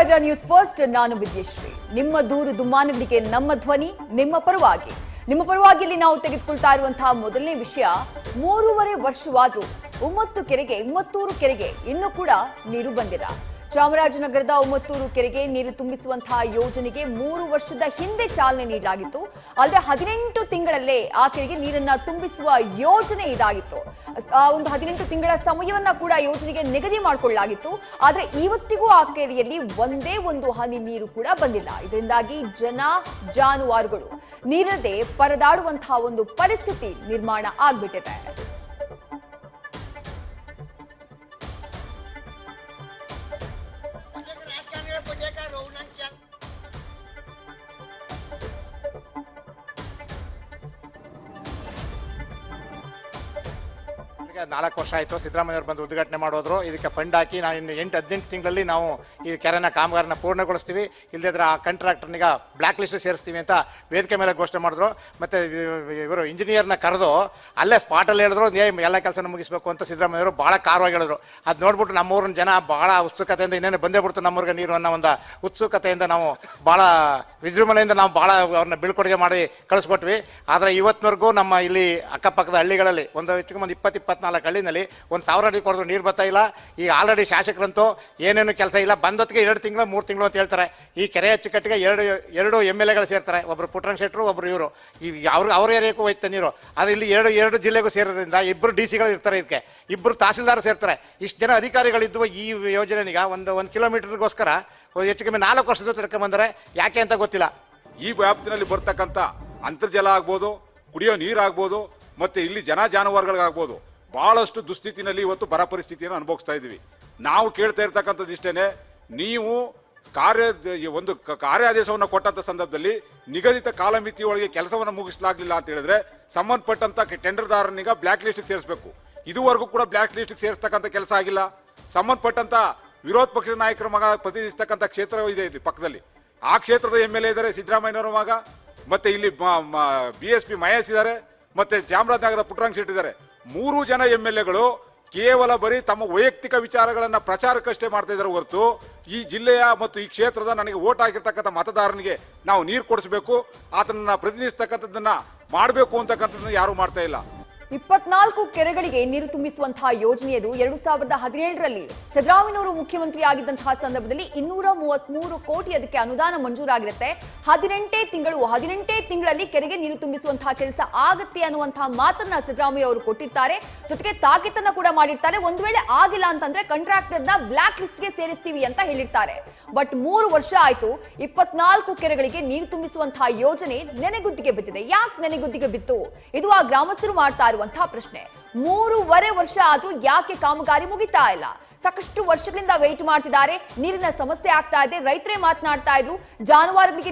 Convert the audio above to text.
ಇದ್ದೀರಾ news first. ನಾನು ವಿದ್ಯಶ್ರೀ. ನಿಮ್ಮ ದೂರು ದುಮ್ಮಾನಗಳಿಗೆ ನಮ್ಮ ಧ್ವನಿ ನಿಮ್ಮ ಪರವಾಗಿ ಇಲ್ಲಿ ನಾವು ತೆಗೆದುಕೊಳ್ತಾ ಇರುವಂತಹ ಮೊದಲನೇ ವಿಷಯ, 3.5 ವರ್ಷವಾದ್ರೂ ಉಮ್ಮತ್ತೂರು ಕೆರೆಗೆ ಇನ್ನೂ ಕೂಡ ನೀರು ಬಂದಿಲ್ಲ. ಚಾಮರಾಜನಗರದ ಉಮ್ಮತ್ತೂರು ಕೆರೆಗೆ ನೀರು ತುಂಬಿಸುವಂತಹ ಯೋಜನೆಗೆ 3 ವರ್ಷದ ಹಿಂದೆ ಚಾಲನೆ ನೀಡಲಾಗಿತ್ತು. ಅಲ್ಲದೆ 18 ತಿಂಗಳಲ್ಲೇ ಆ ಕೆರೆಗೆ ನೀರನ್ನ ತುಂಬಿಸುವ ಯೋಜನೆ ಇದಾಗಿತ್ತು. ಒಂದು 18 ತಿಂಗಳ ಸಮಯವನ್ನ ಕೂಡ ಯೋಜನೆಗೆ ನಿಗದಿ ಮಾಡಿಕೊಳ್ಳಲಾಗಿತ್ತು. ಆದ್ರೆ ಇವತ್ತಿಗೂ ಆ ಕೆರೆಯಲ್ಲಿ ಒಂದೇ ಒಂದು ಹನಿ ನೀರು ಕೂಡ ಬಂದಿಲ್ಲ. ಇದರಿಂದಾಗಿ ಜಾನುವಾರುಗಳು ನೀರದೇ ಪರದಾಡುವಂತಹ ಒಂದು ಪರಿಸ್ಥಿತಿ ನಿರ್ಮಾಣ ಆಗ್ಬಿಟ್ಟಿದೆ. ಈಗ 4 ವರ್ಷ ಆಯಿತು ಸಿದ್ದರಾಮಯ್ಯವರು ಬಂದು ಉದ್ಘಾಟನೆ ಮಾಡೋದ್ರು. ಇದಕ್ಕೆ ಫಂಡ್ ಹಾಕಿ ನಾವು ಇನ್ನು 8-18 ತಿಂಗಳಲ್ಲಿ ನಾವು ಈ ಕೆರೆನ ಕಾಮಗಾರನ ಪೂರ್ಣಗೊಳಿಸ್ತೀವಿ, ಇಲ್ಲದಿದ್ರೆ ಆ ಕಾಂಟ್ರಾಕ್ಟರ್ನಿಗ ಬ್ಲ್ಯಾಕ್ ಲಿಸ್ಟ್ ಸೇರಿಸ್ತೀವಿ ಅಂತ ವೇದಿಕೆ ಮೇಲೆ ಘೋಷಣೆ ಮಾಡಿದ್ರು. ಮತ್ತು ಇವರು ಇಂಜಿನಿಯರ್ನ ಕರೆದು ಅಲ್ಲೇ ಸ್ಪಾಟಲ್ಲಿ ಹೇಳಿದ್ರು ಎಲ್ಲ ಕೆಲಸನ ಮುಗಿಸ್ಬೇಕು ಅಂತ ಸಿದ್ದರಾಮಯ್ಯವರು ಭಾಳ ಕಾರವಾಗಿ ಹೇಳಿದ್ರು. ಅದು ನೋಡ್ಬಿಟ್ಟು ನಮ್ಮೂರಿನ ಜನ ಭಾಳ ಉತ್ಸುಕತೆಯಿಂದ ಇನ್ನೇನು ಬಂದೇ ಬಿಡ್ತು ನಮ್ಮೂರಿಗೆ ನೀರು ಅನ್ನೋ ಒಂದು ಉತ್ಸುಕತೆಯಿಂದ ನಾವು ಭಾಳ ವಿಜೃಂಭಣೆಯಿಂದ ನಾವು ಭಾಳ ಅವ್ರನ್ನ ಬೀಳ್ಕೊಡುಗೆ ಮಾಡಿ ಕಳಿಸ್ಕೊಟ್ವಿ. ಆದರೆ ಇವತ್ತಿನವರೆಗೂ ನಮ್ಮ ಇಲ್ಲಿ ಅಕ್ಕಪಕ್ಕದ ಹಳ್ಳಿಗಳಲ್ಲಿ ಒಂದು 20-24 ಹಳ್ಳಿನಲ್ಲಿ 1,000 ಅಡಿ ಕೊಡೋದು ನೀರು ಬರ್ತಾ ಇಲ್ಲ. ಈಗ ಆಲ್ರೆಡಿ ಶಾಸಕರಂತೂ ಏನೇನು ಕೆಲಸ ಇಲ್ಲ, ಬಂದೊತ್ತಿಗೆ 2 ತಿಂಗಳು 3 ತಿಂಗಳು ಅಂತ ಹೇಳ್ತಾರೆ. ಈ ಕೆರೆ ಅಚ್ಚುಕಟ್ಟಿಗೆ ಎರಡು MLAಗಳು ಸೇರ್ತಾರೆ, ಒಬ್ಬರು ಪುಟ್ಟರಂಗ ಶೆಟ್ಟರು, ಒಬ್ಬರು ಇವರು. ಈಗ ಅವ್ರ ಏರಿಯಾಕ್ಕೂ ಹೋಯ್ತು ನೀರು. ಆದರೆ ಇಲ್ಲಿ ಎರಡು ಜಿಲ್ಲೆಗೂ ಸೇರೋದ್ರಿಂದ 2 DC ಇರ್ತಾರೆ, ಇದಕ್ಕೆ 2 ತಹಸೀಲ್ದಾರ್ ಸೇರ್ತಾರೆ. ಇಷ್ಟು ಜನ ಅಧಿಕಾರಿಗಳಿದ್ದು ಈ ಯೋಜನೆಗೆ ಒಂದು ಕಿಲೋಮೀಟರ್ಗೋಸ್ಕರ ಹೆಚ್ಚು ಕಮ್ಮಿ 4 ವರ್ಷದ ತಿಳ್ಕೊಂಬಂದರೆ ಯಾಕೆ ಅಂತ ಗೊತ್ತಿಲ್ಲ. ಈ ವ್ಯಾಪ್ತಿನಲ್ಲಿ ಬರ್ತಕ್ಕಂಥ ಅಂತರ್ಜಲ ಆಗ್ಬೋದು, ಕುಡಿಯೋ ನೀರಾಗ್ಬೋದು, ಮತ್ತು ಇಲ್ಲಿ ಜಾನುವಾರುಗಳಿಗಾಗ್ಬೋದು ಬಹಳಷ್ಟು ದುಸ್ಥಿತಿನಲ್ಲಿ ಇವತ್ತು ಬರ ಪರಿಸ್ಥಿತಿಯನ್ನು ಅನುಭವಿಸ್ತಾ ಇದ್ದೀವಿ. ನಾವು ಕೇಳ್ತಾ ಇರ್ತಕ್ಕಂಥದ್ದು ಇಷ್ಟೇನೆ, ನೀವು ಒಂದು ಕಾರ್ಯಾದೇಶವನ್ನು ಕೊಟ್ಟಂಥ ಸಂದರ್ಭದಲ್ಲಿ ನಿಗದಿತ ಕಾಲಮಿತಿಯೊಳಗೆ ಕೆಲಸವನ್ನು ಮುಗಿಸಲಾಗಲಿಲ್ಲ ಅಂತ ಹೇಳಿದ್ರೆ ಸಂಬಂಧಪಟ್ಟಂತ ಟೆಂಡರ್ದಾರನಿಗ ಬ್ಲ್ಯಾಕ್ ಲಿಸ್ಟ್ಗೆ ಸೇರಿಸಬೇಕು. ಇದುವರೆಗೂ ಕೂಡ ಬ್ಲ್ಯಾಕ್ ಲಿಸ್ಟ್ಗೆ ಸೇರಿಸ್ತಕ್ಕಂಥ ಕೆಲಸ ಆಗಿಲ್ಲ. ಸಂಬಂಧಪಟ್ಟಂತ ವಿರೋಧ ಪಕ್ಷದ ನಾಯಕರ ಮಗ ಪ್ರತಿನಿಧಿಸ್ತಕ್ಕಂಥ ಕ್ಷೇತ್ರ ಇದೆ ಇಲ್ಲಿ ಪಕ್ಕದಲ್ಲಿ. ಆ ಕ್ಷೇತ್ರದ MLA ಇದ್ದಾರೆ ಸಿದ್ದರಾಮಯ್ಯನವರ ಮಗ, ಮತ್ತೆ ಇಲ್ಲಿ BSP ಮಹೇಶ್ ಇದ್ದಾರೆ, ಮತ್ತೆ ಚಾಮರಾಜನಗರದ ಪುಟ್ಟರಂಗ ಶೆಟ್ಟಿ ಇದ್ದಾರೆ. 3 ಜನ MLAಗಳು ಕೇವಲ ಬರೀ ತಮ್ಮ ವೈಯಕ್ತಿಕ ವಿಚಾರಗಳನ್ನ ಪ್ರಚಾರಕ್ಕಷ್ಟೇ ಮಾಡ್ತಾ ಇದ್ದಾರೆ ಹೊರತು ಈ ಜಿಲ್ಲೆಯ ಮತ್ತು ಈ ಕ್ಷೇತ್ರದ ನನಗೆ ವೋಟ್ ಆಗಿರ್ತಕ್ಕಂಥ ಮತದಾರನಿಗೆ ನಾವು ನೀರು ಕೊಡಿಸಬೇಕು, ಆತನನ್ನ ಪ್ರತಿನಿಧಿಸ್ತಕ್ಕಂಥದ್ದನ್ನ ಮಾಡಬೇಕು ಅಂತಕ್ಕಂಥದ್ದನ್ನ ಯಾರು ಮಾಡ್ತಾ ಇಲ್ಲ. 24 ಕೆರೆಗಳಿಗೆ ನೀರು ತುಂಬಿಸುವಂತಹ ಯೋಜನೆಯದು 2017ರಲ್ಲಿ ಸಿದ್ದರಾಮಯ್ಯನವರು ಮುಖ್ಯಮಂತ್ರಿ ಆಗಿದ್ದಂತಹ ಸಂದರ್ಭದಲ್ಲಿ 233 ಕೋಟಿ ಅದಕ್ಕೆ ಅನುದಾನ ಮಂಜೂರಾಗಿರುತ್ತೆ. 18 ತಿಂಗಳಲ್ಲಿ ಕೆರೆಗೆ ನೀರು ತುಂಬಿಸುವಂತಹ ಕೆಲಸ ಆಗತ್ತೆ ಅನ್ನುವಂತಹ ಮಾತನ್ನ ಸಿದ್ದರಾಮಯ್ಯ ಅವರು ಕೊಟ್ಟಿರ್ತಾರೆ. ಜೊತೆಗೆ ತಾಕೀತನ್ನ ಕೂಡ ಮಾಡಿರ್ತಾರೆ. ಒಂದು ವೇಳೆ ಆಗಿಲ್ಲ ಅಂತಂದ್ರೆ ಕಾಂಟ್ರಾಕ್ಟರ್ನ ಬ್ಲ್ಯಾಕ್ ಲಿಸ್ಟ್ಗೆ ಸೇರಿಸ್ತೀವಿ ಅಂತ ಹೇಳಿರ್ತಾರೆ. ಬಟ್ 3 ವರ್ಷ ಆಯ್ತು, 24 ಕೆರೆಗಳಿಗೆ ನೀರು ತುಂಬಿಸುವಂತಹ ಯೋಜನೆ ನೆನೆಗುದ್ದಿಗೆ ಬಿದ್ದಿದೆ. ಯಾಕೆ ನೆನೆಗುದ್ದಿಗೆ ಬಿತ್ತು? ಇದು ಆ ಗ್ರಾಮಸ್ಥರು ಮಾಡ್ತಾ ಇರುವಂತಹ ಪ್ರಶ್ನೆ. 3.5 ವರ್ಷ ಆದ್ರೂ ಯಾಕೆ ಕಾಮಗಾರಿ ಮುಗಿತಾ ಇಲ್ಲ? ಸಾಕಷ್ಟು ವರ್ಷಗಳಿಂದ ವೇಟ್ ಮಾಡ್ತಿದ್ದಾರೆ. ನೀರಿನ ಸಮಸ್ಯೆ ಆಗ್ತಾ ಇದೆ. ರೈತರೇ ಮಾತನಾಡ್ತಾ ಇದ್ರು, ಜಾನುವಾರುಗಳಿಗೆ